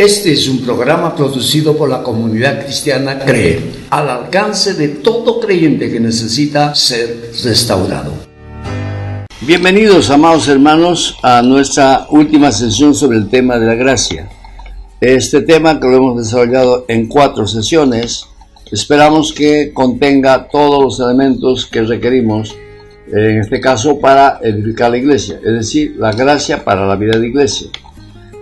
Este es un programa producido por la comunidad cristiana CREE, al alcance de todo creyente que necesita ser restaurado. Bienvenidos, amados hermanos, a nuestra última sesión sobre el tema de la gracia. Este tema, que lo hemos desarrollado en 4 sesiones, esperamos que contenga todos los elementos que requerimos, en este caso para edificar la iglesia, es decir, la gracia para la vida de iglesia.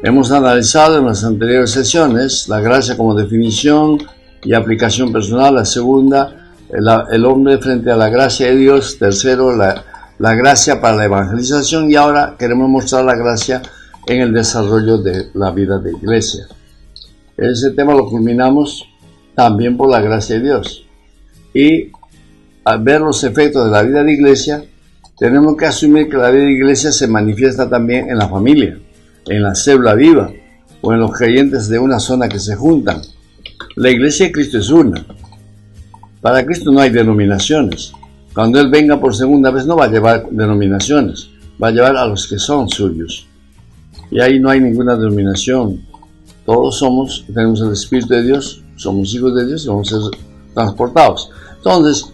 Hemos analizado en las anteriores sesiones la gracia como definición y aplicación personal. La segunda, el hombre frente a la gracia de Dios. Tercero, la gracia para la evangelización. Y ahora queremos mostrar la gracia en el desarrollo de la vida de iglesia. Ese tema lo culminamos también por la gracia de Dios. Y al ver los efectos de la vida de iglesia, tenemos que asumir que la vida de iglesia se manifiesta también en la familia, en la célula viva o en los creyentes de una zona que se juntan. La iglesia de Cristo es una. Para Cristo no hay denominaciones. Cuando Él venga por segunda vez no va a llevar denominaciones, va a llevar a los que son suyos. Y ahí no hay ninguna denominación. Todos tenemos el Espíritu de Dios, somos hijos de Dios y vamos a ser transportados. Entonces,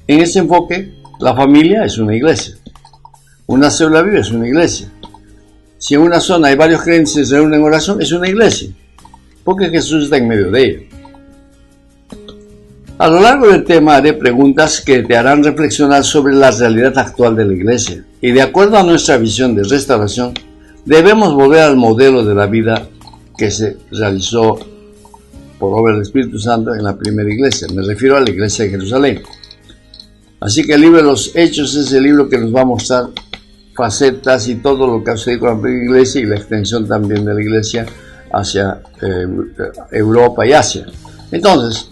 en ese enfoque, la familia es una iglesia. Una célula viva es una iglesia. Si en una zona hay varios creyentes que se reúnen en oración, es una iglesia, porque Jesús está en medio de ella. A lo largo del tema haré preguntas que te harán reflexionar sobre la realidad actual de la iglesia, y de acuerdo a nuestra visión de restauración, debemos volver al modelo de la vida que se realizó por obra del Espíritu Santo en la primera iglesia. Me refiero a la iglesia de Jerusalén. Así que el libro de los Hechos es el libro que nos va a mostrar facetas y todo lo que ha sucedido con la primera iglesia y la extensión también de la iglesia hacia Europa y Asia. Entonces,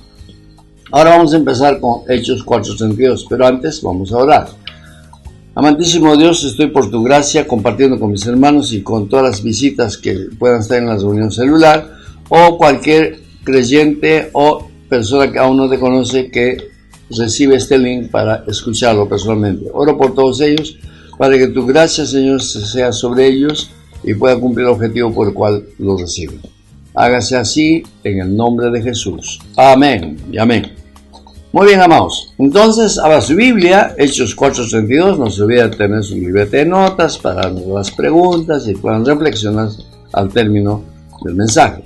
ahora vamos a empezar con Hechos 4:32, pero antes vamos a orar. Amantísimo Dios, estoy por tu gracia compartiendo con mis hermanos y con todas las visitas que puedan estar en la reunión celular, o cualquier creyente o persona que aún no te conoce que recibe este link para escucharlo personalmente. Oro por todos ellos, para que tu gracia, Señor, sea sobre ellos y pueda cumplir el objetivo por el cual los reciben. Hágase así en el nombre de Jesús. Amén y amén. Muy bien, amados. Entonces, abra su Biblia, Hechos 4:32. No se olvide de tener su libreta de notas para las preguntas y puedan reflexionar al término del mensaje.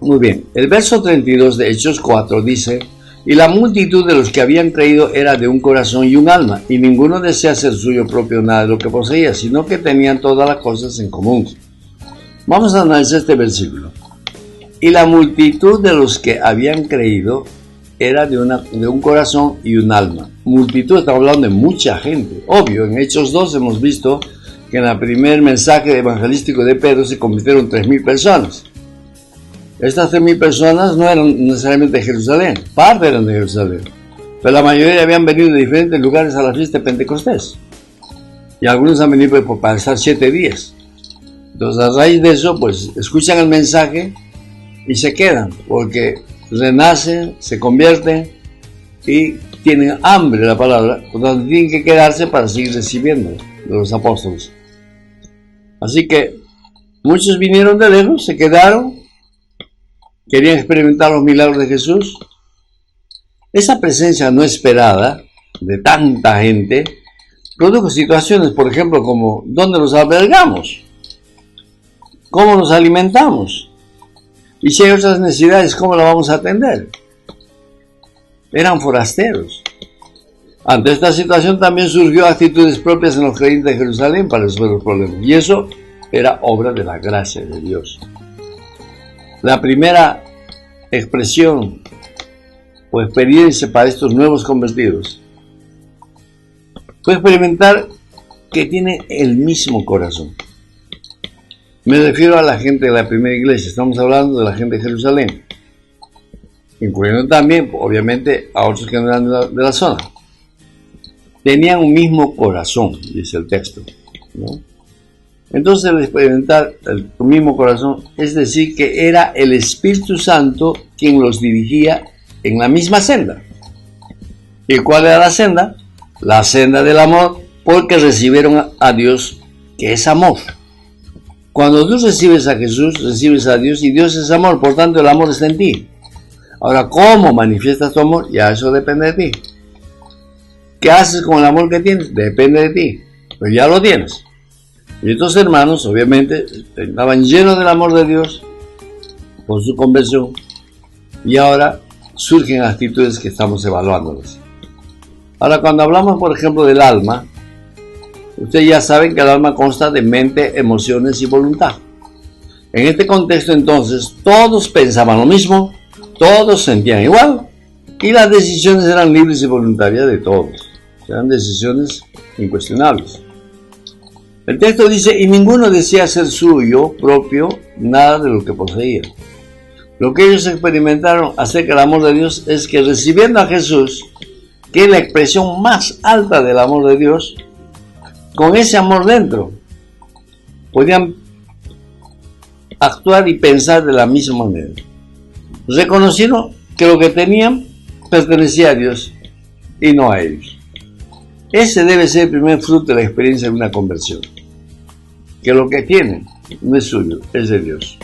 Muy bien. El verso 32 de Hechos 4 dice: y la multitud de los que habían creído era de un corazón y un alma, y ninguno desea hacer suyo propio nada de lo que poseía, sino que tenían todas las cosas en común. Vamos a analizar este versículo. Y la multitud de los que habían creído era de un corazón y un alma. Multitud, estamos hablando de mucha gente. Obvio, en Hechos 2 hemos visto que en el primer mensaje evangelístico de Pedro se convirtieron 3,000 personas. Estas 3,000 personas no eran necesariamente de Jerusalén, parte eran de Jerusalén, pero la mayoría habían venido de diferentes lugares a la fiesta de Pentecostés. Y algunos han venido para estar 7 días. Entonces, a raíz de eso, pues, escuchan el mensaje y se quedan, porque renacen, se convierten y tienen hambre de la palabra, por lo tanto tienen que quedarse para seguir recibiendo de los apóstoles. Así que muchos vinieron de lejos, se quedaron, querían experimentar los milagros de Jesús. Esa presencia no esperada de tanta gente produjo situaciones, por ejemplo, como ¿dónde los albergamos? ¿Cómo nos alimentamos? Y si hay otras necesidades, ¿cómo las vamos a atender? Eran forasteros. Ante esta situación también surgió actitudes propias en los creyentes de Jerusalén para resolver los problemas. Y eso era obra de la gracia de Dios. La primera expresión o experiencia para estos nuevos convertidos fue experimentar que tienen el mismo corazón. Me refiero a la gente de la primera iglesia, estamos hablando de la gente de Jerusalén, incluyendo también, obviamente, a otros que no eran de la zona. Tenían un mismo corazón, dice el texto, ¿no? Entonces, el experimentar el mismo corazón, es decir, que era el Espíritu Santo quien los dirigía en la misma senda. ¿Y cuál era la senda? La senda del amor, porque recibieron a Dios, que es amor. Cuando tú recibes a Jesús, recibes a Dios, y Dios es amor, por tanto el amor está en ti. Ahora, ¿cómo manifiestas tu amor? Ya eso depende de ti. ¿Qué haces con el amor que tienes? Depende de ti, pero ya lo tienes. Y estos hermanos, obviamente, estaban llenos del amor de Dios por su conversión, y ahora surgen actitudes que estamos evaluándolas. Ahora, cuando hablamos, por ejemplo, del alma, ustedes ya saben que el alma consta de mente, emociones y voluntad. En este contexto, entonces, todos pensaban lo mismo, todos sentían igual, y las decisiones eran libres y voluntarias de todos. Eran decisiones incuestionables. El texto dice, y ninguno decía ser suyo propio nada de lo que poseía. Lo que ellos experimentaron acerca del amor de Dios es que recibiendo a Jesús, que es la expresión más alta del amor de Dios, con ese amor dentro, podían actuar y pensar de la misma manera. Reconocieron que lo que tenían pertenecía a Dios y no a ellos. Ese debe ser el primer fruto de la experiencia de una conversión. Que lo que tienen no es suyo, es de Dios.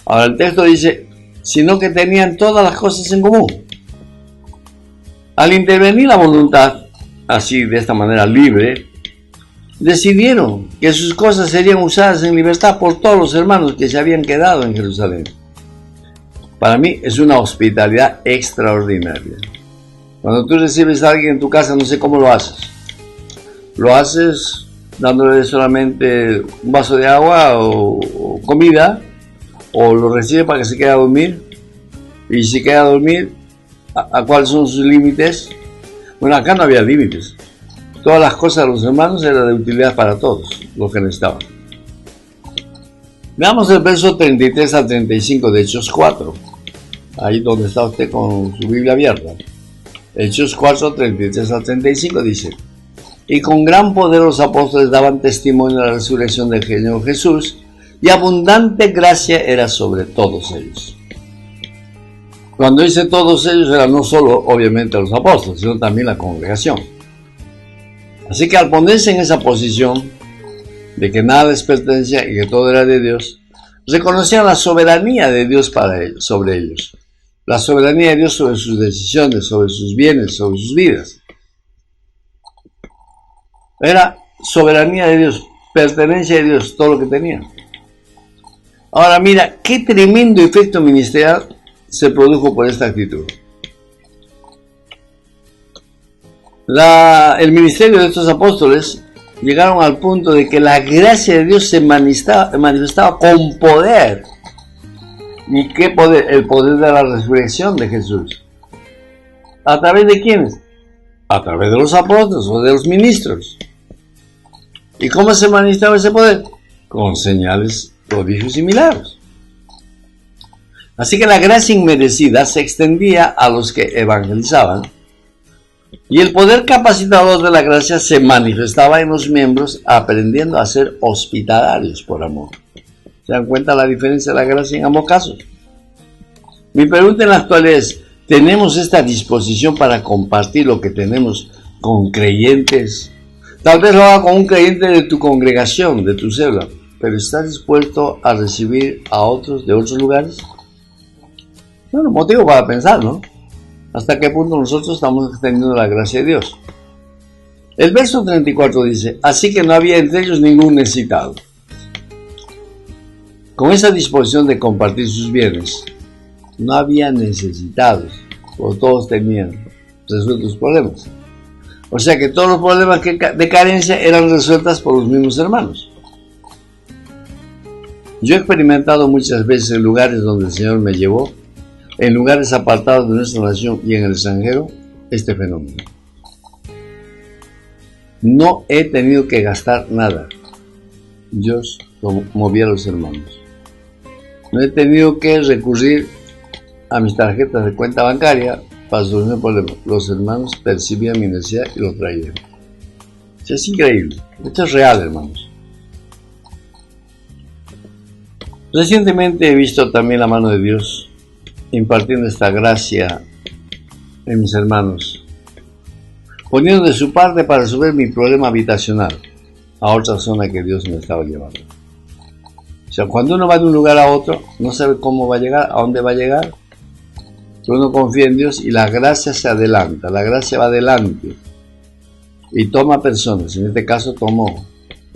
Ahora el texto dice, sino que tenían todas las cosas en común. Al intervenir la voluntad, así de esta manera libre, decidieron que sus cosas serían usadas en libertad por todos los hermanos que se habían quedado en Jerusalén. Para mí es una hospitalidad extraordinaria. Cuando tú recibes a alguien en tu casa, no sé cómo lo haces. Lo haces dándole solamente un vaso de agua o comida, o lo recibes para que se quede a dormir. Y si queda a dormir, ¿a cuáles son sus límites? Bueno, acá no había límites. Todas las cosas de los hermanos eran de utilidad para todos, los que necesitaban. Veamos el verso 33 al 35 de Hechos 4. Ahí donde está usted con su Biblia abierta. Hechos 4, 33 al 35 dice, y con gran poder los apóstoles daban testimonio de la resurrección del Señor Jesús, y abundante gracia era sobre todos ellos. Cuando dice todos ellos, era no solo obviamente los apóstoles, sino también la congregación. Así que al ponerse en esa posición de que nada les pertenecía y que todo era de Dios, reconocían la soberanía de Dios sobre ellos. La soberanía de Dios sobre sus decisiones, sobre sus bienes, sobre sus vidas. Era soberanía de Dios, pertenencia de Dios, todo lo que tenían. Ahora mira, qué tremendo efecto ministerial se produjo por esta actitud. El ministerio de estos apóstoles llegaron al punto de que la gracia de Dios se manifestaba con poder. ¿Y qué poder? El poder de la resurrección de Jesús. ¿A través de quiénes? A través de los apóstoles o de los ministros. ¿Y cómo se manifestaba ese poder? Con señales, prodigios y milagros. Así que la gracia inmerecida se extendía a los que evangelizaban, y el poder capacitador de la gracia se manifestaba en los miembros aprendiendo a ser hospitalarios por amor. ¿Se dan cuenta la diferencia de la gracia en ambos casos? Mi pregunta en la actualidad es, ¿tenemos esta disposición para compartir lo que tenemos con creyentes? Tal vez lo haga con un creyente de tu congregación, de tu célula, pero ¿estás dispuesto a recibir a otros de otros lugares? Bueno, motivo para pensar, ¿no? ¿Hasta qué punto nosotros estamos extendiendo la gracia de Dios? El verso 34 dice, así que no había entre ellos ningún necesitado. Con esa disposición de compartir sus bienes, no había necesitados, porque todos tenían resueltos problemas. O sea que todos los problemas de carencia eran resueltos por los mismos hermanos. Yo he experimentado muchas veces en lugares donde el Señor me llevó, en lugares apartados de nuestra nación y en el extranjero, este fenómeno. No he tenido que gastar nada. Dios movía a los hermanos. No he tenido que recurrir a mis tarjetas de cuenta bancaria para solucionar problemas. Los hermanos percibían mi necesidad y lo traían. Esto es increíble. Esto es real, hermanos. Recientemente he visto también la mano de Dios impartiendo esta gracia en mis hermanos, poniendo de su parte para resolver mi problema habitacional a otra zona que Dios me estaba llevando. O sea, cuando uno va de un lugar a otro, no sabe cómo va a llegar, a dónde va a llegar. Uno confía en Dios y la gracia se adelanta, la gracia va adelante y toma personas. En este caso tomó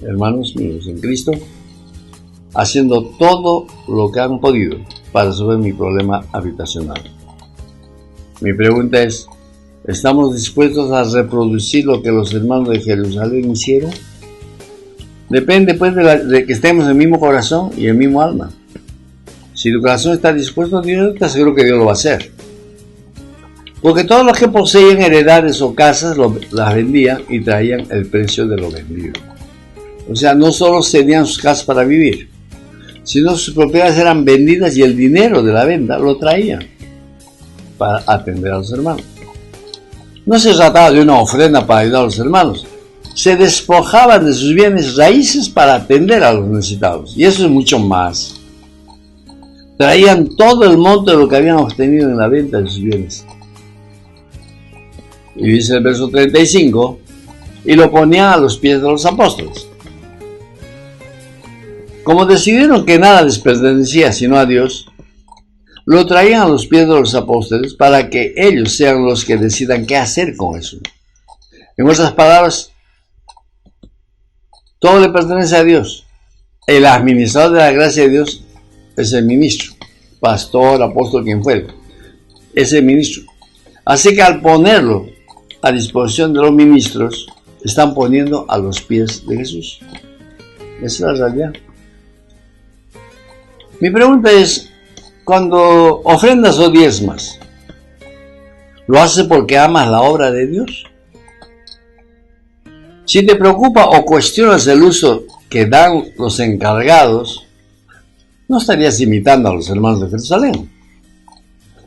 hermanos míos en Cristo, haciendo todo lo que han podido para resolver mi problema habitacional. Mi pregunta es, ¿estamos dispuestos a reproducir lo que los hermanos de Jerusalén hicieron? Depende pues de que estemos en el mismo corazón y el mismo alma. Si tu corazón está dispuesto, Dios te aseguro que Dios lo va a hacer. Porque todos los que poseían heredades o casas las vendían y traían el precio de lo vendido. O sea, no solo cedían sus casas para vivir, sino sus propiedades eran vendidas y el dinero de la venta lo traían para atender a los hermanos. No se trataba de una ofrenda para ayudar a los hermanos. Se despojaban de sus bienes raíces para atender a los necesitados. Y eso es mucho más. Traían todo el monto de lo que habían obtenido en la venta de sus bienes. Y dice el verso 35, y lo ponían a los pies de los apóstoles. Como decidieron que nada les pertenecía sino a Dios, lo traían a los pies de los apóstoles para que ellos sean los que decidan qué hacer con eso. En otras palabras, todo le pertenece a Dios. El administrador de la gracia de Dios es el ministro, pastor, apóstol, quien fuere. Es el ministro. Así que al ponerlo a disposición de los ministros, están poniendo a los pies de Jesús. Esa es la realidad. Mi pregunta es, cuando ofrendas o diezmas, ¿lo haces porque amas la obra de Dios? Si te preocupa o cuestionas el uso que dan los encargados, no estarías imitando a los hermanos de Jerusalén.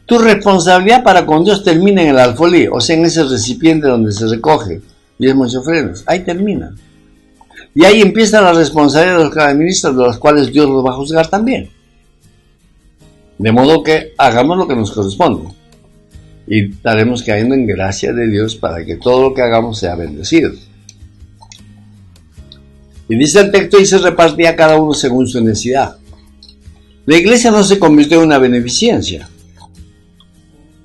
Tu responsabilidad para con Dios termina en el alfolí, o sea, en ese recipiente donde se recoge diezmos y ofrendas. Ahí termina. Y ahí empieza la responsabilidad de los que administran, de los cuales Dios los va a juzgar también. De modo que hagamos lo que nos corresponde. Y estaremos cayendo en gracia de Dios para que todo lo que hagamos sea bendecido. Y dice el texto, y se repartía cada uno según su necesidad. La iglesia no se convirtió en una beneficencia.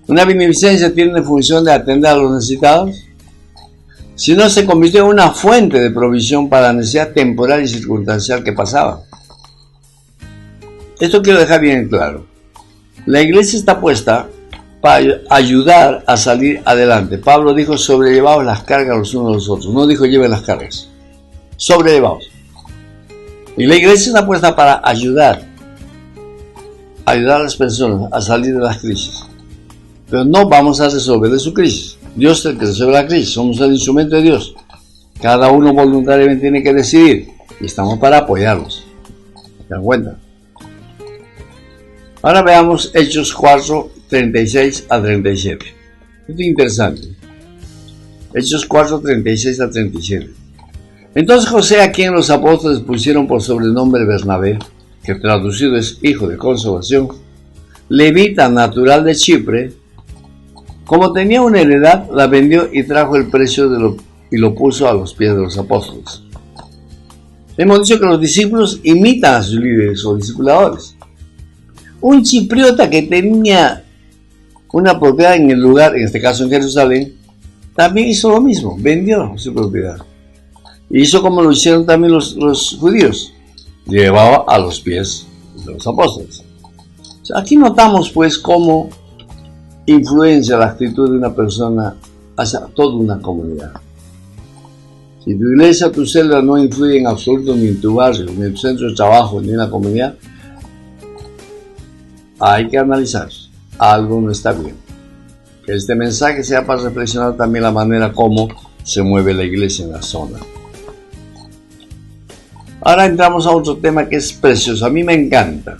Una beneficencia tiene función de atender a los necesitados, sino se convirtió en una fuente de provisión para la necesidad temporal y circunstancial que pasaba. Esto quiero dejar bien claro. La iglesia está puesta para ayudar a salir adelante. Pablo dijo, sobrellevaos las cargas los unos a los otros. No dijo, lleven las cargas. Sobrellevaos. Y la iglesia está puesta para ayudar a las personas a salir de las crisis. Pero no vamos a resolver de su crisis. Dios es el que resuelve la crisis. Somos el instrumento de Dios. Cada uno voluntariamente tiene que decidir. Y estamos para apoyarlos. ¿Se dan cuenta? Ahora veamos Hechos 4, 36 a 37. Esto es interesante. Hechos 4, 36 a 37. Entonces José, a quien los apóstoles pusieron por sobrenombre Bernabé, que traducido es hijo de consolación, levita natural de Chipre, como tenía una heredad, la vendió y trajo el precio y lo puso a los pies de los apóstoles. Hemos dicho que los discípulos imitan a sus líderes o discipuladores. Un chipriota que tenía una propiedad en el lugar, en este caso en Jerusalén, también hizo lo mismo, vendió su propiedad. Y hizo como lo hicieron también los judíos, llevaba a los pies de los apóstoles. O sea, aquí notamos pues cómo influencia la actitud de una persona hacia toda una comunidad. Si tu iglesia, tu célula no influye en absoluto ni en tu barrio, ni en tu centro de trabajo, ni en la comunidad, hay que analizar, algo no está bien. Que este mensaje sea para reflexionar también la manera como se mueve la iglesia en la zona. Ahora entramos a otro tema que es precioso, a mí me encanta.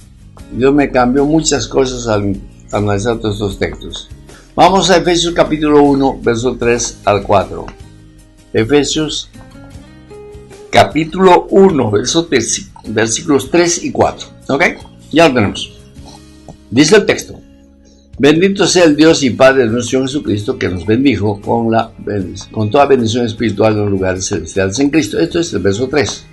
Dios me cambió muchas cosas al analizar todos estos textos. Vamos a Efesios capítulo 1, verso 3 al 4. Efesios capítulo 1, versículos 3 y 4. ¿Ok? Ya lo tenemos. Dice el texto: bendito sea el Dios y Padre de nuestro Jesucristo, que nos bendijo con toda bendición espiritual en los lugares celestiales en Cristo. Esto es el verso 3.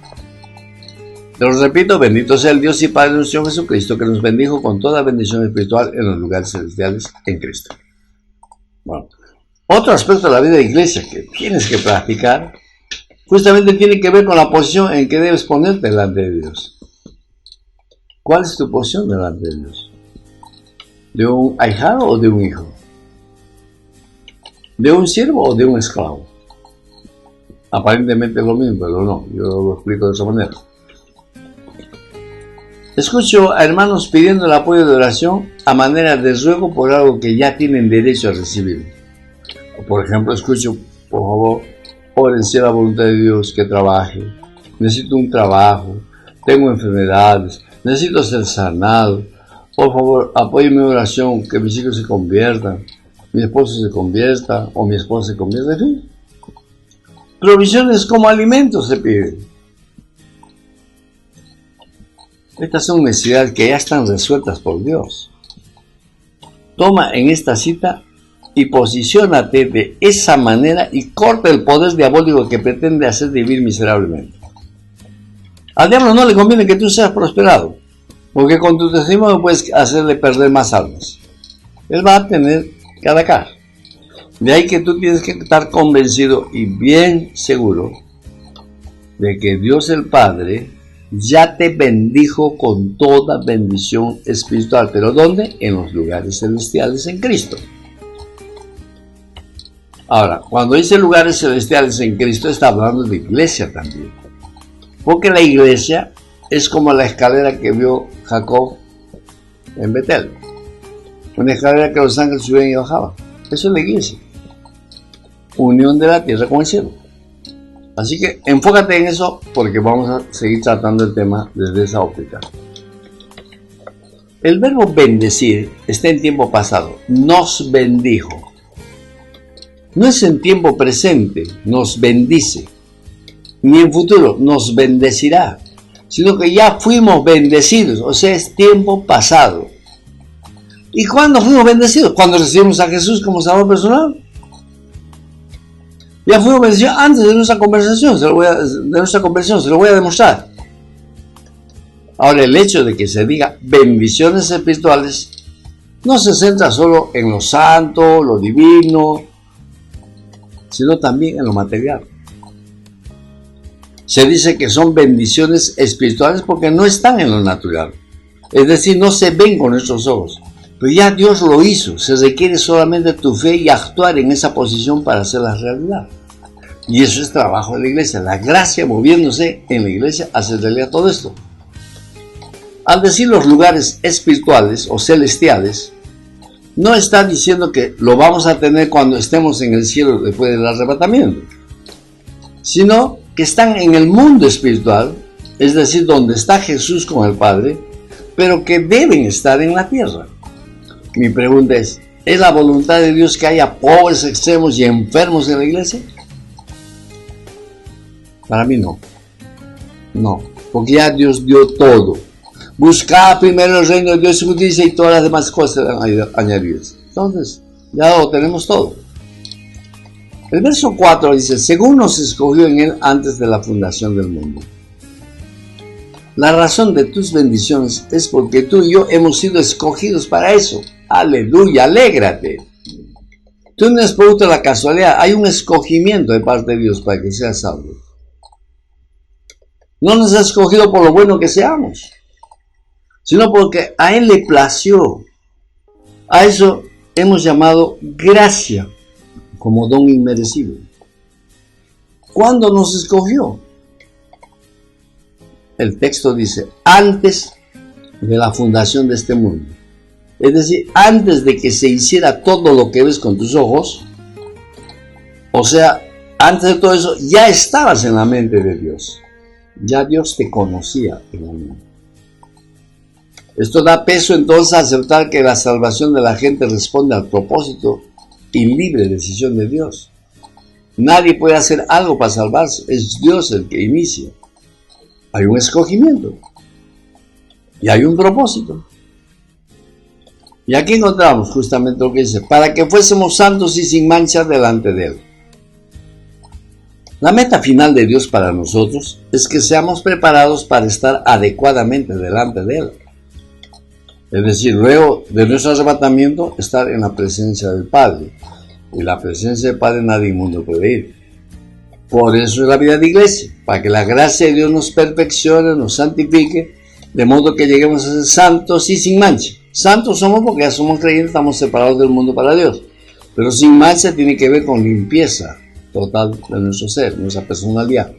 Te lo repito, bendito sea el Dios y Padre de nuestro Jesucristo, que nos bendijo con toda bendición espiritual en los lugares celestiales en Cristo. Bueno, otro aspecto de la vida de iglesia que tienes que practicar, justamente tiene que ver con la posición en que debes ponerte delante de Dios. ¿Cuál es tu posición delante de Dios? ¿De un ahijado o de un hijo? ¿De un siervo o de un esclavo? Aparentemente es lo mismo, pero no, yo lo explico de esa manera. Escucho a hermanos pidiendo el apoyo de oración a manera de ruego por algo que ya tienen derecho a recibir. Por ejemplo, escucho, por favor, oren si es la voluntad de Dios que trabaje. Necesito un trabajo, tengo enfermedades, necesito ser sanado. Por favor, apóyeme en oración, que mis hijos se conviertan, mi esposo se convierta o mi esposa se convierta, en fin. Provisiones como alimentos se piden. Estas son necesidades que ya están resueltas por Dios. Toma en esta cita y posiciónate de esa manera y corta el poder diabólico que pretende hacer vivir miserablemente. Al diablo no le conviene que tú seas prosperado, porque con tu testimonio puedes hacerle perder más almas. Él va a tener que atacar. De ahí que tú tienes que estar convencido y bien seguro de que Dios el Padre ya te bendijo con toda bendición espiritual. ¿Pero dónde? En los lugares celestiales en Cristo. Ahora, cuando dice lugares celestiales en Cristo, está hablando de iglesia también. Porque la iglesia es como la escalera que vio Jacob en Betel. Una escalera que los ángeles subían y bajaban. Eso es la iglesia. Unión de la tierra con el cielo. Así que enfócate en eso porque vamos a seguir tratando el tema desde esa óptica. El verbo bendecir está en tiempo pasado. Nos bendijo. No es en tiempo presente, nos bendice. Ni en futuro, nos bendecirá. Sino que ya fuimos bendecidos, o sea, es tiempo pasado. ¿Y cuándo fuimos bendecidos? Cuando recibimos a Jesús como Salvador personal. Ya fuimos bendecidos antes de nuestra conversión, se lo voy a demostrar. Ahora, el hecho de que se diga bendiciones espirituales no se centra solo en lo santo, lo divino, sino también en lo material. Se dice que son bendiciones espirituales porque no están en lo natural. Es decir, no se ven con nuestros ojos. Pero ya Dios lo hizo. Se requiere solamente tu fe y actuar en esa posición para hacerla realidad. Y eso es trabajo de la iglesia. La gracia moviéndose en la iglesia hace realidad todo esto. Al decir los lugares espirituales o celestiales, no está diciendo que lo vamos a tener cuando estemos en el cielo después del arrebatamiento, sino que están en el mundo espiritual, es decir, donde está Jesús con el Padre, pero que deben estar en la tierra. Mi pregunta ¿es la voluntad de Dios que haya pobres extremos y enfermos en la iglesia? Para mí no. No, porque ya Dios dio todo. Buscad primero el reino de Dios y su justicia y todas las demás cosas serán añadidas. Entonces, ya lo tenemos todo. El verso 4 dice, según nos escogió en Él antes de la fundación del mundo. La razón de tus bendiciones es porque tú y yo hemos sido escogidos para eso. Aleluya, alégrate. Tú no es producto de la casualidad, hay un escogimiento de parte de Dios para que seas salvo. No nos ha escogido por lo bueno que seamos, sino porque a Él le plació. A eso hemos llamado gracia, como don inmerecido. ¿Cuándo nos escogió? El texto dice, antes de la fundación de este mundo. Es decir, antes de que se hiciera todo lo que ves con tus ojos, o sea, antes de todo eso, ya estabas en la mente de Dios. Ya Dios te conocía en la mente. Esto da peso entonces a aceptar que la salvación de la gente responde al propósito y libre decisión de Dios. Nadie puede hacer algo para salvarse, es Dios el que inicia. Hay un escogimiento y hay un propósito. Y aquí encontramos justamente lo que dice, para que fuésemos santos y sin mancha delante de Él. La meta final de Dios para nosotros es que seamos preparados para estar adecuadamente delante de Él. Es decir, luego de nuestro arrebatamiento, estar en la presencia del Padre. Y la presencia del Padre nadie inmundo puede ir. Por eso es la vida de iglesia, para que la gracia de Dios nos perfeccione, nos santifique, de modo que lleguemos a ser santos y sin mancha. Santos somos porque ya somos creyentes, estamos separados del mundo para Dios. Pero sin mancha tiene que ver con limpieza total de nuestro ser, nuestra personalidad.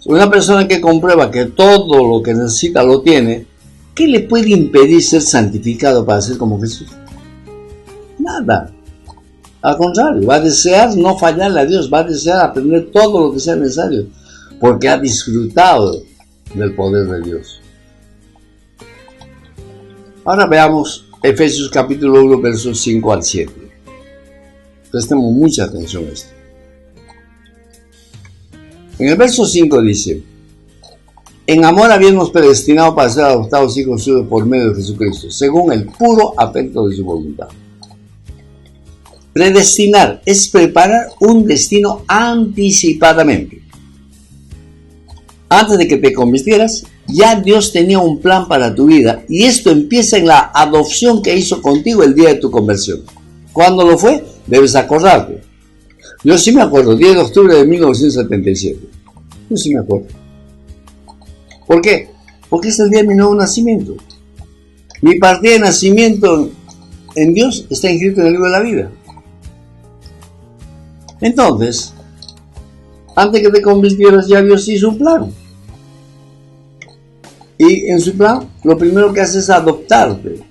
Una persona que comprueba que todo lo que necesita lo tiene, ¿qué le puede impedir ser santificado para ser como Jesús? Nada. Al contrario, va a desear no fallarle a Dios, va a desear aprender todo lo que sea necesario, porque ha disfrutado del poder de Dios. Ahora veamos Efesios capítulo 1, versos 5 al 7. Prestemos mucha atención a esto. En el verso 5 dice: en amor habíamos predestinado para ser adoptados hijos suyos por medio de Jesucristo, según el puro afecto de su voluntad. Predestinar es preparar un destino anticipadamente. Antes de que te convirtieras, ya Dios tenía un plan para tu vida, y esto empieza en la adopción que hizo contigo el día de tu conversión. ¿Cuándo lo fue? Debes acordarte. Yo sí me acuerdo, 10 de octubre de 1977. Yo sí me acuerdo. ¿Por qué? Porque es el día de mi nuevo nacimiento. Mi partida de nacimiento en Dios está inscrito en el libro de la vida. Entonces, antes que te convirtieras, ya Dios hizo un plan. Y en su plan, lo primero que hace es adoptarte.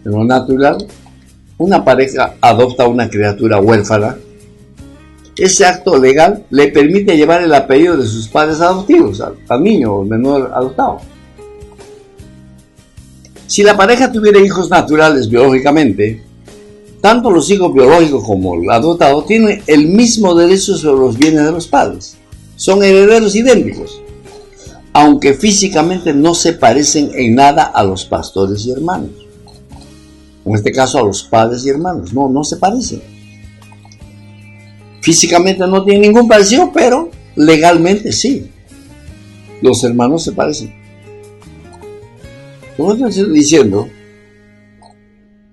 En lo natural, una pareja adopta a una criatura huérfana. Ese acto legal le permite llevar el apellido de sus padres adoptivos al niño o menor adoptado. Si la pareja tuviera hijos naturales biológicamente, tanto los hijos biológicos como el adoptado tienen el mismo derecho sobre los bienes de los padres. Son herederos idénticos, aunque físicamente no se parecen en nada a los pastores y hermanos. En este caso a los padres y hermanos, no se parecen. Físicamente no tienen ningún parecido, pero legalmente sí. Los hermanos se parecen. Como estoy diciendo,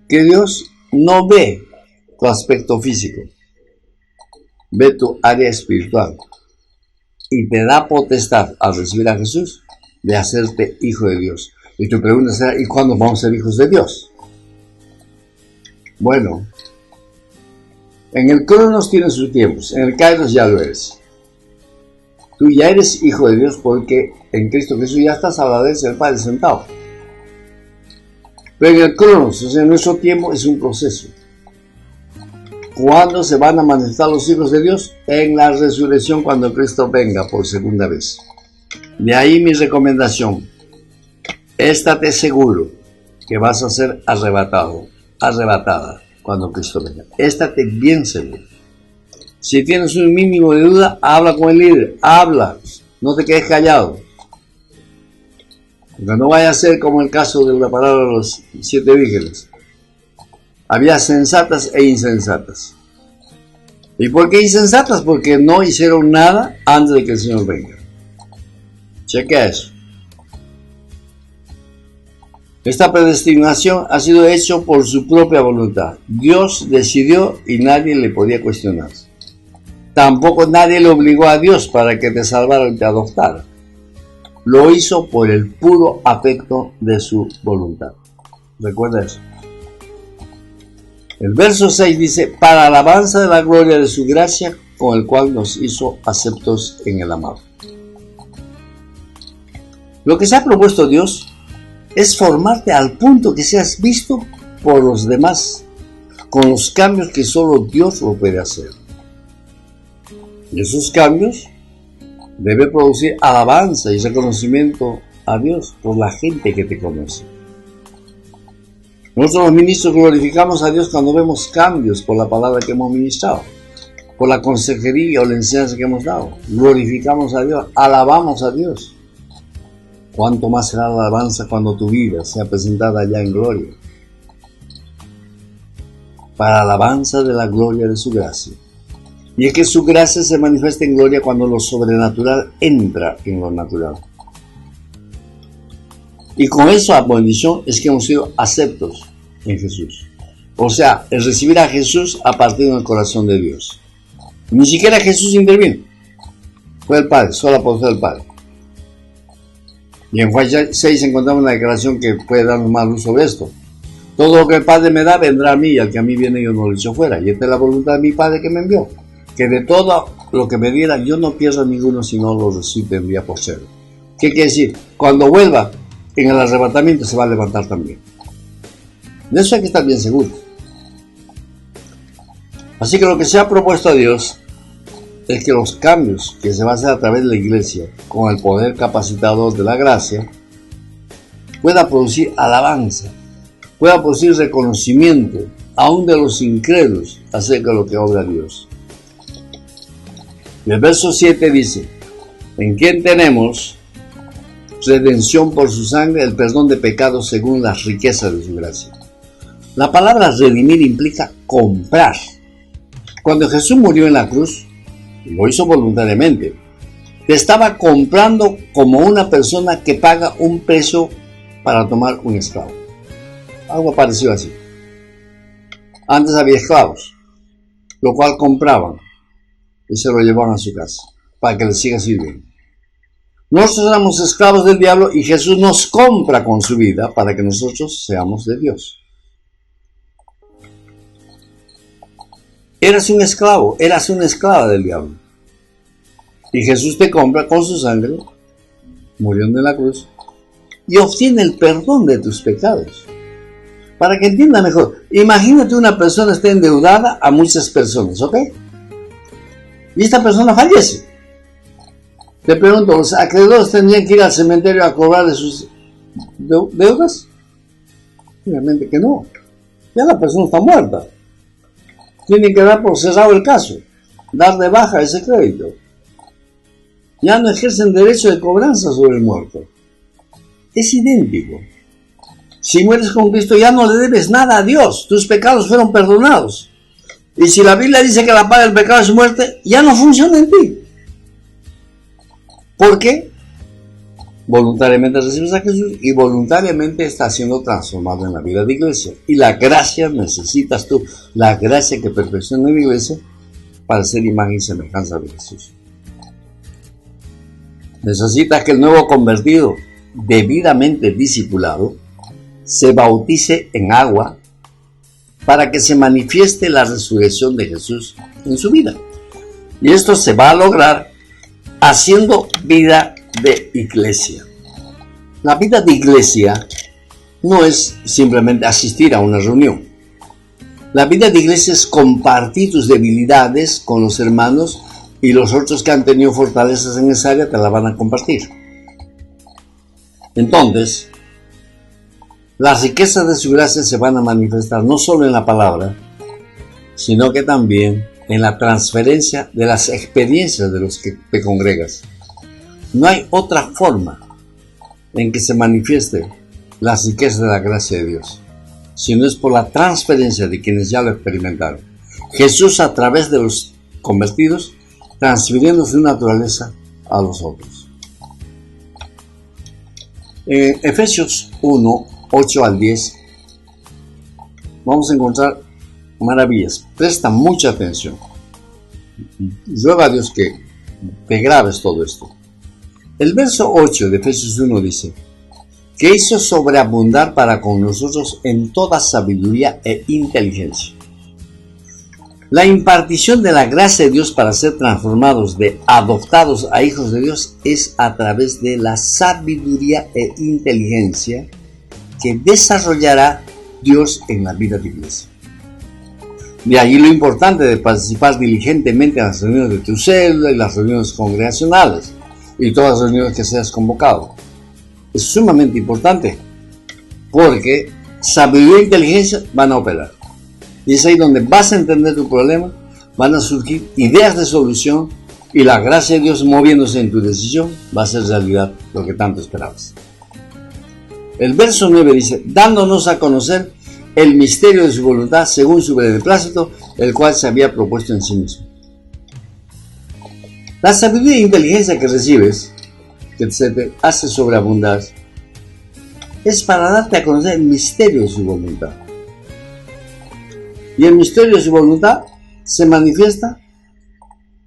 que Dios no ve tu aspecto físico, ve tu área espiritual y te da potestad al recibir a Jesús de hacerte hijo de Dios. Y tu pregunta será: ¿y cuándo vamos a ser hijos de Dios? Bueno, en el Cronos tiene sus tiempos, en el Kairos ya lo eres. Tú ya eres hijo de Dios porque en Cristo Jesús ya estás a la derecha del Padre sentado. Pero en el Cronos, o sea, en nuestro tiempo, es un proceso. ¿Cuándo se van a manifestar los hijos de Dios? En la resurrección, cuando Cristo venga por segunda vez. De ahí mi recomendación: estate seguro que vas a ser arrebatado, arrebatada cuando Cristo venga. Estate bien seguro. Si tienes un mínimo de duda, habla con el líder, habla, no te quedes callado. Porque no vaya a ser como el caso de la parábola de los 7 vírgenes. Había sensatas e insensatas. ¿Y por qué insensatas? Porque no hicieron nada antes de que el Señor venga. Chequea eso. Esta predestinación ha sido hecha por su propia voluntad. Dios decidió y nadie le podía cuestionar. Tampoco nadie le obligó a Dios para que te salvara y te adoptara. Lo hizo por el puro afecto de su voluntad. Recuerda eso. El verso 6 dice: para alabanza de la gloria de su gracia, con el cual nos hizo aceptos en el amado. Lo que se ha propuesto Dios es formarte al punto que seas visto por los demás, con los cambios que solo Dios lo puede hacer. Y esos cambios debe producir alabanza y reconocimiento a Dios por la gente que te conoce. Nosotros los ministros glorificamos a Dios cuando vemos cambios por la palabra que hemos ministrado, por la consejería o la enseñanza que hemos dado. Glorificamos a Dios, alabamos a Dios. ¿Cuánto más será la alabanza cuando tu vida sea presentada allá en gloria? Para alabanza de la gloria de su gracia, Y es que su gracia se manifiesta en gloria cuando lo sobrenatural entra en lo natural. Y con esa bendición es que hemos sido aceptos en Jesús. O sea, el recibir a Jesús a partir del corazón de Dios. Ni siquiera Jesús intervino. Fue el Padre, solo por ser el Padre. Y en Juan 6 encontramos una declaración que puede darnos más luz sobre esto. Todo lo que el Padre me da vendrá a mí, y al que a mí viene yo no lo echo fuera. Y esta es la voluntad de mi Padre que me envió. Que de todo lo que me diera yo no pierdo ninguno, sino lo recibiría por cero. ¿Qué quiere decir? Cuando vuelva en el arrebatamiento se va a levantar también. De eso hay que estar bien seguro. Así que lo que se ha propuesto a Dios es que los cambios que se van a hacer a través de la iglesia, con el poder capacitador de la gracia, pueda producir alabanza, pueda producir reconocimiento, aún de los incrédulos, acerca de lo que obra Dios. Y el verso 7 dice, en quien tenemos redención por su sangre, el perdón de pecados según las riquezas de su gracia. La palabra redimir implica comprar. Cuando Jesús murió en la cruz, lo hizo voluntariamente. Te estaba comprando como una persona que paga un precio para tomar un esclavo. Algo parecido así. Antes había esclavos, lo cual compraban y se lo llevaban a su casa para que les siga sirviendo. Nosotros éramos esclavos del diablo y Jesús nos compra con su vida para que nosotros seamos de Dios. Eras un esclavo, eras una esclava del diablo. Y Jesús te compra con su sangre, muriendo en la cruz, y obtiene el perdón de tus pecados. Para que entienda mejor, imagínate una persona está endeudada a muchas personas, ¿ok? Y esta persona fallece. Te pregunto, ¿los acreedores tendrían que ir al cementerio a cobrarle sus deudas? Obviamente que no. Ya la persona está muerta. Tienen que dar por cerrado el caso, dar de baja ese crédito. Ya no ejercen derecho de cobranza sobre el muerto. Es idéntico. Si mueres con Cristo ya no le debes nada a Dios, tus pecados fueron perdonados. Y si la Biblia dice que la paga del pecado es muerte, ya no funciona en ti. ¿Por qué? Voluntariamente recibes a Jesús y voluntariamente estás siendo transformado en la vida de iglesia. Y la gracia necesitas tú, la gracia que perfecciona la iglesia para ser imagen y semejanza de Jesús. Necesitas que el nuevo convertido, debidamente discipulado, se bautice en agua para que se manifieste la resurrección de Jesús en su vida. Y esto se va a lograr haciendo vida de iglesia. La vida de iglesia no es simplemente asistir a una reunión. La vida de iglesia es compartir tus debilidades con los hermanos y los otros que han tenido fortalezas en esa área te la van a compartir. Entonces, las riquezas de su gracia se van a manifestar no solo en la palabra, sino que también en la transferencia de las experiencias de los que te congregas. No hay otra forma en que se manifieste las riquezas de la gracia de Dios, sino es por la transferencia de quienes ya lo experimentaron. Jesús a través de los convertidos, transfiriendo su naturaleza a los otros. En Efesios 1, 8 al 10, vamos a encontrar maravillas. Presta mucha atención. Ruega a Dios que te grabes todo esto. El verso 8 de Efesios 1 dice, que hizo sobreabundar para con nosotros en toda sabiduría e inteligencia. La impartición de la gracia de Dios para ser transformados de adoptados a hijos de Dios es a través de la sabiduría e inteligencia que desarrollará Dios en la vida de iglesia. De allí lo importante de participar diligentemente en las reuniones de tu célula y las reuniones congregacionales y todas las reuniones que seas convocado. Es sumamente importante porque sabiduría e inteligencia van a operar. Y es ahí donde vas a entender tu problema, van a surgir ideas de solución y la gracia de Dios moviéndose en tu decisión va a ser realidad lo que tanto esperabas. El verso 9 dice, dándonos a conocer el misterio de su voluntad según su beneplácito, el cual se había propuesto en sí mismo. La sabiduría e inteligencia que recibes, que se te hace sobreabundar, es para darte a conocer el misterio de su voluntad. Y el misterio de su voluntad se manifiesta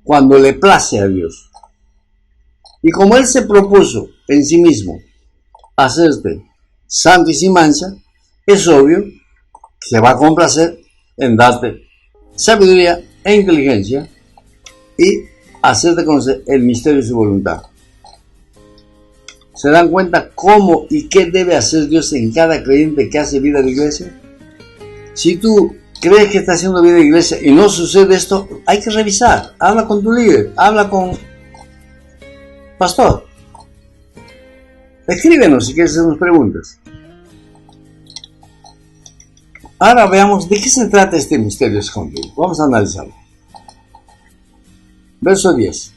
cuando le place a Dios. Y como Él se propuso en sí mismo hacerte santo y sin mancha, es obvio que se va a complacer en darte sabiduría e inteligencia y hacerte conocer el misterio de su voluntad. ¿Se dan cuenta cómo y qué debe hacer Dios en cada creyente que hace vida de iglesia? Si tú crees que está haciendo vida de iglesia y no sucede esto, hay que revisar. Habla con tu líder, habla con pastor. Escríbenos si quieres hacernos preguntas. Ahora veamos de qué se trata este misterio escondido. Vamos a analizarlo. Verso 10.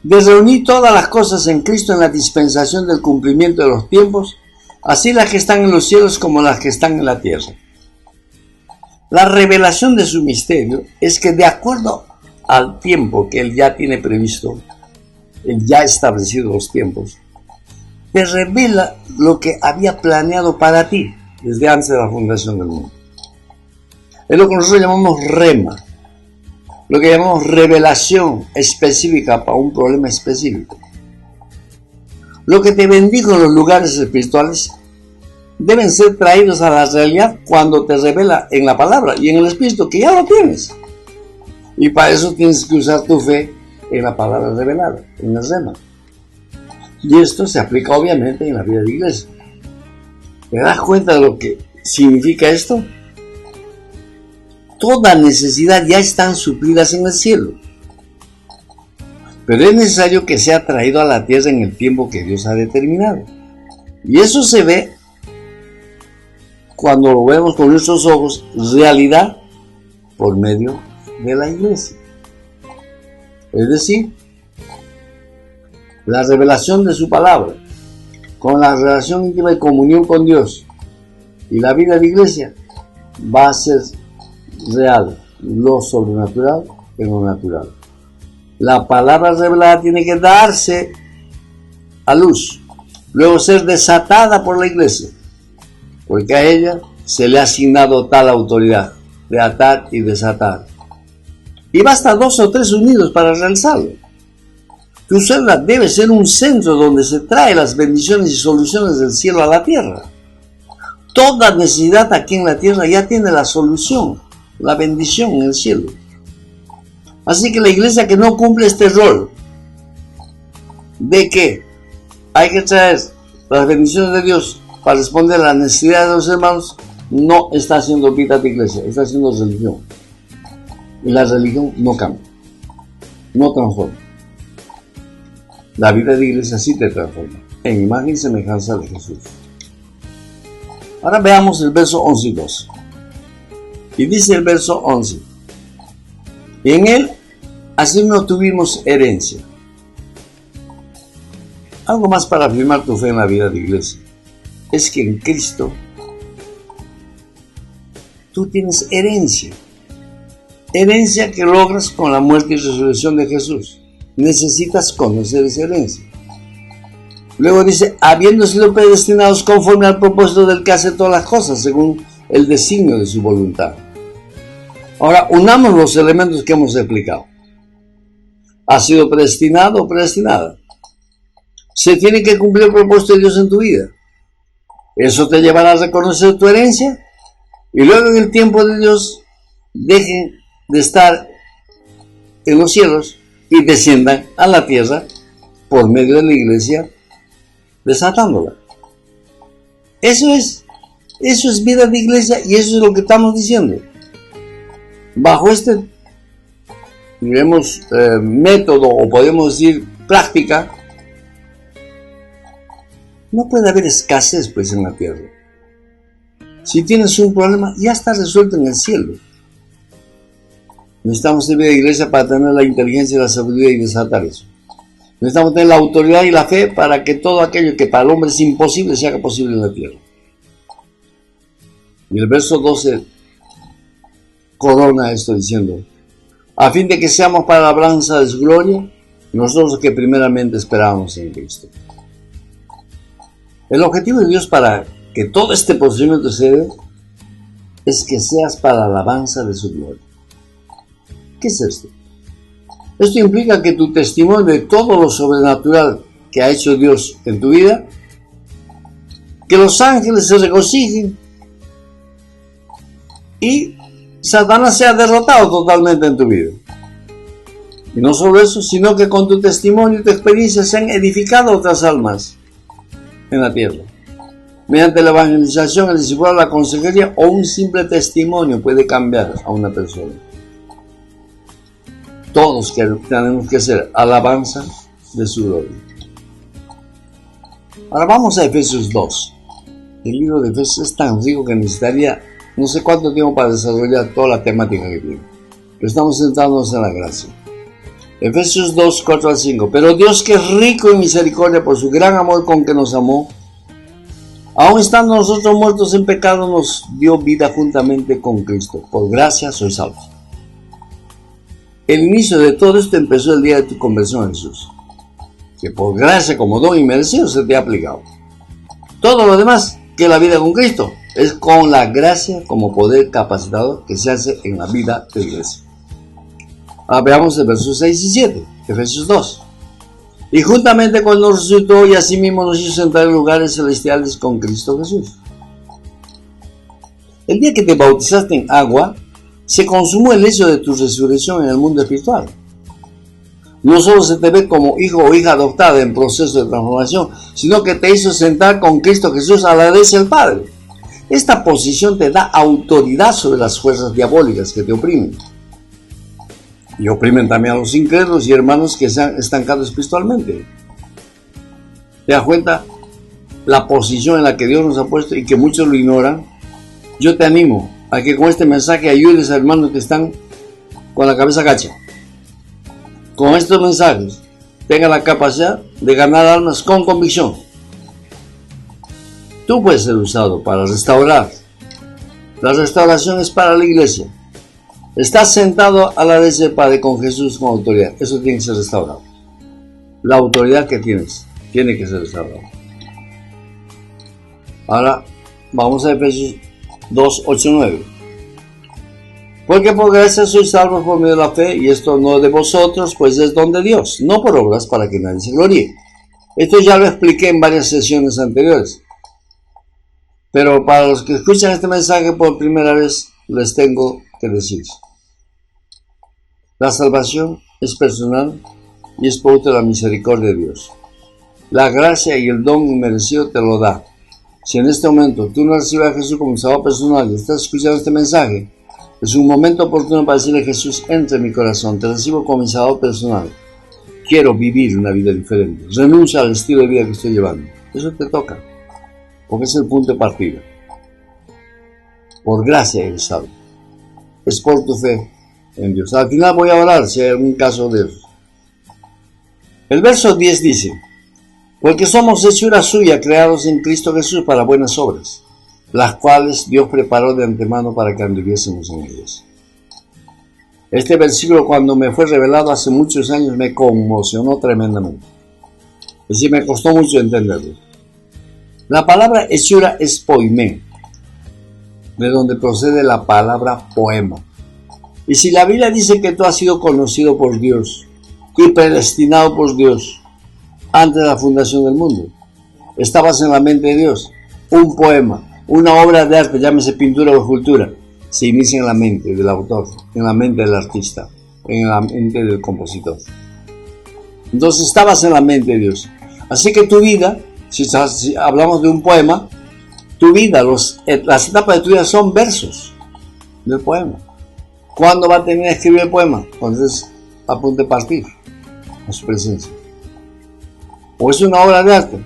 De reunir todas las cosas en Cristo en la dispensación del cumplimiento de los tiempos, así las que están en los cielos como las que están en la tierra. La revelación de su misterio es que de acuerdo al tiempo que Él ya tiene previsto, Él ya ha establecido los tiempos, te revela lo que había planeado para ti desde antes de la fundación del mundo. Es lo que nosotros llamamos rema, lo que llamamos revelación específica para un problema específico. Lo que te bendijo en los lugares espirituales deben ser traídos a la realidad cuando te revela en la palabra y en el espíritu, que ya lo tienes. Y para eso tienes que usar tu fe en la palabra revelada, en el rema. Y esto se aplica obviamente en la vida de iglesia. ¿Te das cuenta de lo que significa esto? Toda necesidad ya están suplidas en el cielo. Pero es necesario que sea traído a la tierra en el tiempo que Dios ha determinado. Y eso se ve cuando lo vemos con nuestros ojos, realidad por medio de la iglesia. Es decir, la revelación de su palabra, con la relación íntima y comunión con Dios y la vida de iglesia, va a ser real, lo sobrenatural en lo natural. La palabra revelada tiene que darse a luz, luego ser desatada por la iglesia, porque a ella se le ha asignado tal autoridad de atar y desatar. Y basta 2 o 3 unidos para realizarlo. Tu célula debe ser un centro donde se trae las bendiciones y soluciones del cielo a la tierra. Toda necesidad aquí en la tierra ya tiene la solución, la bendición en el cielo. Así que la iglesia que no cumple este rol de que hay que traer las bendiciones de Dios para responder a las necesidades de los hermanos, no está haciendo vida de iglesia, está haciendo religión. Y la religión no cambia, no transforma. La vida de iglesia sí te transforma, en imagen y semejanza de Jesús. Ahora veamos el verso 11 y 12. Y dice el verso 11: y en él así no tuvimos herencia. Algo más para afirmar tu fe en la vida de iglesia es que en Cristo tú tienes herencia. Herencia que logras con la muerte y resurrección de Jesús. Necesitas conocer esa herencia. Luego dice, habiendo sido predestinados conforme al propósito del que hace todas las cosas, según el designio de su voluntad. Ahora, unamos los elementos que hemos explicado. ¿Has sido predestinado o predestinada? Se tiene que cumplir el propósito de Dios en tu vida. Eso te llevará a reconocer tu herencia y luego en el tiempo de Dios dejen de estar en los cielos y desciendan a la tierra por medio de la iglesia, desatándola. Eso es vida de iglesia y eso es lo que estamos diciendo. Bajo este, digamos, método, o podemos decir práctica, no puede haber escasez pues en la tierra. Si tienes un problema, ya está resuelto en el cielo. Necesitamos ser vida de iglesia para tener la inteligencia y la sabiduría y desatar eso. Necesitamos tener la autoridad y la fe para que todo aquello que para el hombre es imposible se haga posible en la tierra. Y el verso 12 corona esto diciendo, a fin de que seamos para la alabanza de su gloria, nosotros que primeramente esperábamos en Cristo. El objetivo de Dios para que todo este procedimiento se dé es que seas para la alabanza de su gloria. ¿Qué es esto? Esto implica que tu testimonio de todo lo sobrenatural que ha hecho Dios en tu vida, que los ángeles se regocijen y Satanás sea derrotado totalmente en tu vida. Y no solo eso, sino que con tu testimonio y tu experiencia se han edificado otras almas en la tierra. Mediante la evangelización, el discipulado, la consejería o un simple testimonio puede cambiar a una persona. Todos tenemos que ser alabanza de su gloria. Ahora vamos a Efesios 2. El libro de Efesios es tan rico que necesitaría no sé cuánto tiempo para desarrollar toda la temática que tiene. Pero estamos centrándonos en la gracia. Efesios 2, 4 al 5. Pero Dios, que es rico en misericordia por su gran amor con que nos amó, aun estando nosotros muertos en pecado, nos dio vida juntamente con Cristo. Por gracia sois salvos. El inicio de todo esto empezó el día de tu conversión a Jesús, que por gracia como don inmerecido se te ha aplicado. Todo lo demás, que la vida con Cristo, es con la gracia como poder capacitador que se hace en la vida de la iglesia. Ahora veamos el versos 6 y 7, Efesios 2. Y juntamente cuando nos resucitó y asimismo nos hizo sentar en lugares celestiales con Cristo Jesús. El día que te bautizaste en agua, se consumó el hecho de tu resurrección en el mundo espiritual. No solo se te ve como hijo o hija adoptada en proceso de transformación, sino que te hizo sentar con Cristo Jesús a la derecha del Padre. Esta posición te da autoridad sobre las fuerzas diabólicas que te oprimen. Y oprimen también a los incrédulos y hermanos que se han estancado espiritualmente. ¿Te das cuenta la posición en la que Dios nos ha puesto y que muchos lo ignoran? Yo te animo a que con este mensaje ayudes a hermanos que están con la cabeza gacha. Con estos mensajes tenga la capacidad de ganar almas con convicción. Tú puedes ser usado para restaurar. La restauración es para la iglesia. Estás sentado a la derecha del Padre con Jesús con autoridad. Eso tiene que ser restaurado. La autoridad que tienes tiene que ser restaurada. Ahora vamos a Efesios 2, 8, 9. Porque por gracia sois salvos por medio de la fe, y esto no de vosotros, pues es don de Dios, no por obras para que nadie se gloríe. Esto ya lo expliqué en varias sesiones anteriores. Pero para los que escuchan este mensaje por primera vez, les tengo que decir. La salvación es personal y es producto de la misericordia de Dios. La gracia y el don inmerecido te lo da. Si en este momento tú no recibes a Jesús como Salvador personal y estás escuchando este mensaje, es un momento oportuno para decirle a Jesús: entra en mi corazón, te recibo como mi Salvador personal. Quiero vivir una vida diferente. Renuncia al estilo de vida que estoy llevando. Eso te toca, porque es el punto de partida. Por gracia eres salvo. Es por tu fe en Dios. Al final voy a orar si hay algún caso de eso. El verso 10 dice: porque somos hechura suya, creados en Cristo Jesús para buenas obras, las cuales Dios preparó de antemano para que anduviésemos en ellas. Este versículo, cuando me fue revelado hace muchos años, me conmocionó tremendamente. Es decir, me costó mucho entenderlo. La palabra hechura es poimé, de donde procede la palabra poema. Y si la Biblia dice que tú has sido conocido por Dios y predestinado por Dios antes de la fundación del mundo, estabas en la mente de Dios. Un poema, una obra de arte, llámese pintura o escultura, se inicia en la mente del autor, en la mente del artista, en la mente del compositor. Entonces estabas en la mente de Dios. Así que tu vida, si hablamos de un poema, tu vida, las etapas de tu vida son versos del poema. ¿Cuándo va a terminar de escribir el poema? Cuando estés a punto de partir a su presencia. O es una obra de arte.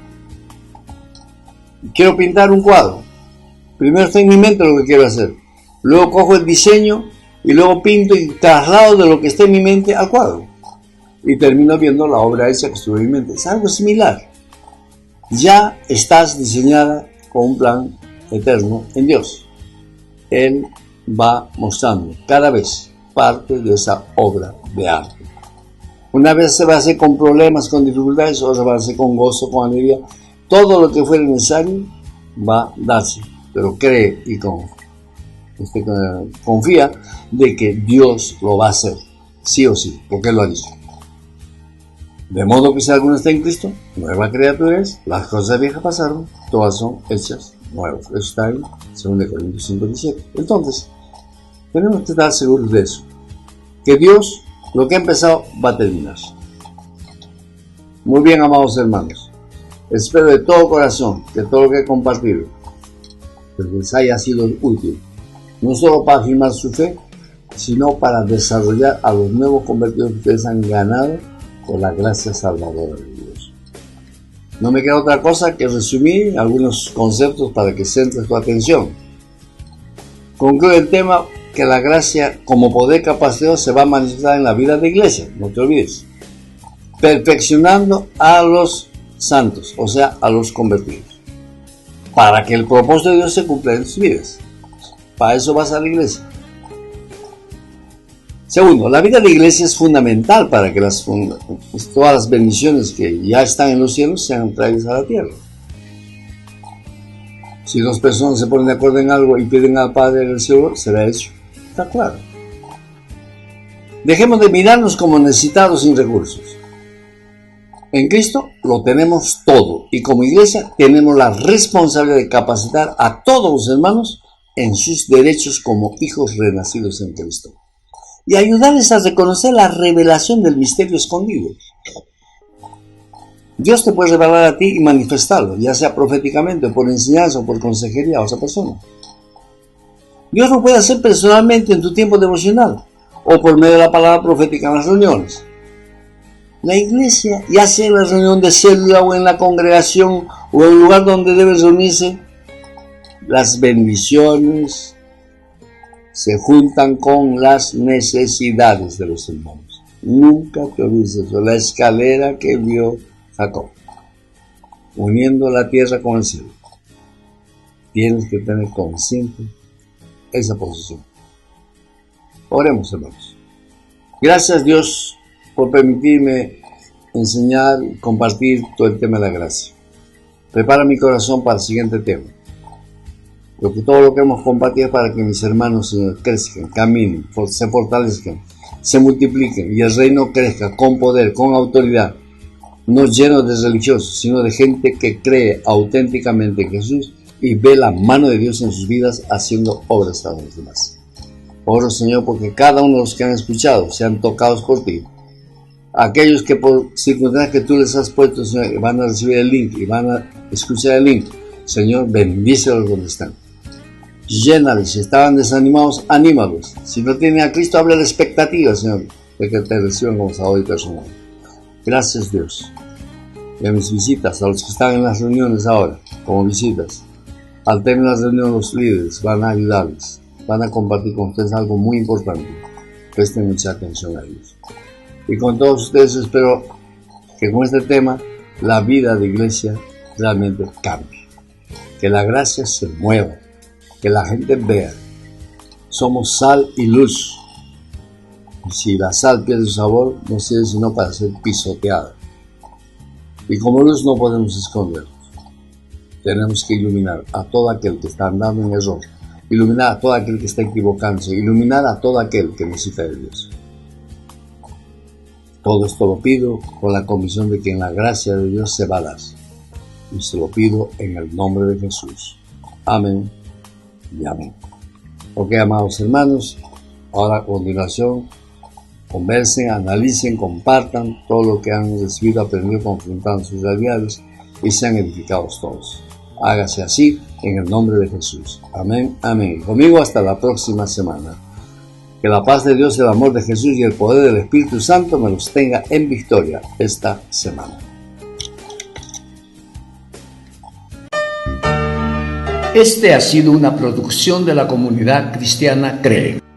Quiero pintar un cuadro. Primero está en mi mente lo que quiero hacer. Luego cojo el diseño y luego pinto y traslado de lo que está en mi mente al cuadro. Y termino viendo la obra hecha que estuvo en mi mente. Es algo similar. Ya estás diseñada con un plan eterno en Dios. Él va mostrando cada vez parte de esa obra de arte. Una vez se va a hacer con problemas, con dificultades, otra va a hacer con gozo, con alegría. Todo lo que fuera necesario va a darse, pero cree y confía de que Dios lo va a hacer, sí o sí, porque Él lo ha dicho. De modo que si alguno está en Cristo, nueva criatura es, las cosas viejas pasaron, todas son hechas nuevas. Eso está en 2 Corintios 5:17. Entonces, tenemos que estar seguros de eso, que Dios, lo que ha empezado, va a terminar. Muy bien, amados hermanos, espero de todo corazón que todo lo que he compartido les haya sido útil, no solo para afirmar su fe, sino para desarrollar a los nuevos convertidos que ustedes han ganado por la gracia salvadora de Dios. No me queda otra cosa que resumir algunos conceptos para que centres tu atención. Concluye el tema que la gracia como poder capacitador se va a manifestar en la vida de iglesia, no te olvides, perfeccionando a los santos, o sea, a los convertidos, para que el propósito de Dios se cumpla en sus vidas. Para eso vas a la iglesia. Segundo, la vida de iglesia es fundamental para que todas las bendiciones que ya están en los cielos sean traídas a la tierra. Si dos personas se ponen de acuerdo en algo y piden al Padre en el cielo, será hecho. Está claro. Dejemos de mirarnos como necesitados sin recursos. En Cristo lo tenemos todo y como iglesia tenemos la responsabilidad de capacitar a todos los hermanos en sus derechos como hijos renacidos en Cristo y ayudarles a reconocer la revelación del misterio escondido. Dios te puede revelar a ti y manifestarlo, ya sea proféticamente, por enseñanza o por consejería a otra persona. Dios lo puede hacer personalmente en tu tiempo devocional o por medio de la palabra profética en las reuniones. La iglesia, ya sea en la reunión de célula o en la congregación o en el lugar donde debes reunirse, las bendiciones se juntan con las necesidades de los hermanos. Nunca te olvides de eso. La escalera que vio Jacob, uniendo la tierra con el cielo. Tienes que tener consciente esa posición. Oremos, hermanos. Gracias, Dios, por permitirme enseñar y compartir todo el tema de la gracia. Prepara mi corazón para el siguiente tema. Todo lo que hemos compartido es para que mis hermanos crezcan, caminen, se fortalezcan, se multipliquen y el reino crezca con poder, con autoridad, no lleno de religiosos, sino de gente que cree auténticamente en Jesús y ve la mano de Dios en sus vidas haciendo obras a los demás. Oro, Señor, porque cada uno de los que han escuchado sean tocados por ti. Aquellos que por circunstancias que tú les has puesto, Señor, van a recibir el link y van a escuchar el link. Señor, bendícelos donde están. Llénales. Si estaban desanimados, anímalos. Si no tienen a Cristo, habla de expectativa, Señor, de que te reciban como Salvador y personal. Gracias, Dios. Y a mis visitas, a los que están en las reuniones ahora, como visitas, al terminar las reuniones, los líderes van a ayudarles, van a compartir con ustedes algo muy importante. Presten mucha atención a ellos. Y con todos ustedes espero que con este tema la vida de iglesia realmente cambie. Que la gracia se mueva, que la gente vea. Somos sal y luz. Y si la sal pierde su sabor, no sirve sino para ser pisoteada. Y como luz no podemos escondernos. Tenemos que iluminar a todo aquel que está andando en error. Iluminar a todo aquel que está equivocándose. Iluminar a todo aquel que necesita de Dios. Todo esto lo pido con la convicción de que en la gracia de Dios se va a dar. Y se lo pido en el nombre de Jesús. Amén y amén. Ok, amados hermanos, ahora a continuación, conversen, analicen, compartan todo lo que han recibido, aprendido, confrontando sus realidades y sean edificados todos. Hágase así en el nombre de Jesús. Amén, amén. Conmigo hasta la próxima semana. Que la paz de Dios, el amor de Jesús y el poder del Espíritu Santo me los tenga en victoria esta semana. Este ha sido una producción de la comunidad cristiana CREE.